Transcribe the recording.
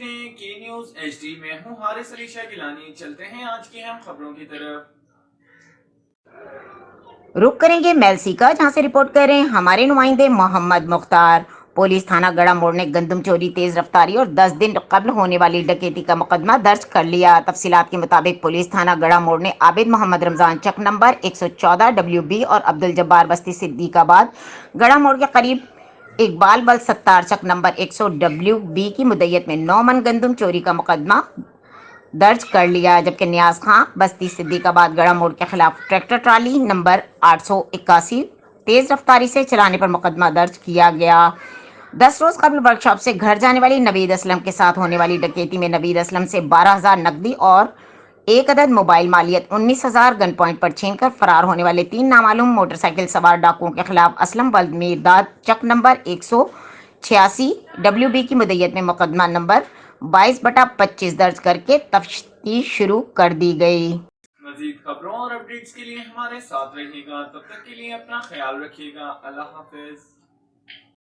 دیکھتے ہیں کی نیوز ایچ ڈی میں ہوں حارث علی شاہ گیلانی. چلتے ہیں آج کی اہم خبروں کی طرف. رخ کریں گے میلسی کا، جہاں سے رپورٹ کر رہے ہیں ہمارے نمائندے محمد مختار. پولیس تھانہ گڑھا موڑ نے گندم چوری، تیز رفتاری اور 10 دن قبل ہونے والی ڈکیتی کا مقدمہ درج کر لیا. تفصیلات کے مطابق پولیس تھانہ گڑھا موڑ نے عابد محمد رمضان چک نمبر 114 WB اور عبدالجبار بستی صدیق آباد گڑھا موڑ کے قریب اقبال بل ستار چک نمبر 100 WB کی مدیت میں 9 من گندم چوری کا مقدمہ درج کر لیا، جبکہ نیاز خان بستی صدیق آباد گڑھا موڑ کے خلاف ٹریکٹر ٹرالی نمبر 881 تیز رفتاری سے چلانے پر مقدمہ درج کیا گیا. 10 روز قبل ورکشاپ سے گھر جانے والی نوید اسلم کے ساتھ ہونے والی ڈکیتی میں نوید اسلم سے 12,000 نقدی اور 1 عدد موبائل مالیت 19,000 گن پوائنٹ پر چھین کر فرار ہونے والے 3 نامعلوم موٹر سائیکل سوار ڈاکوؤں کے خلاف اسلم ولد میرداد چک نمبر 186 WB کی مدیت میں مقدمہ نمبر 22/25 درج کر کے تفتیش شروع کر دی گئی. مزید خبروں اور اپڈیٹس کے لیے ہمارے ساتھ رہیے گا. تب تک کے لیے اپنا خیال رکھیے گا. اللہ حافظ.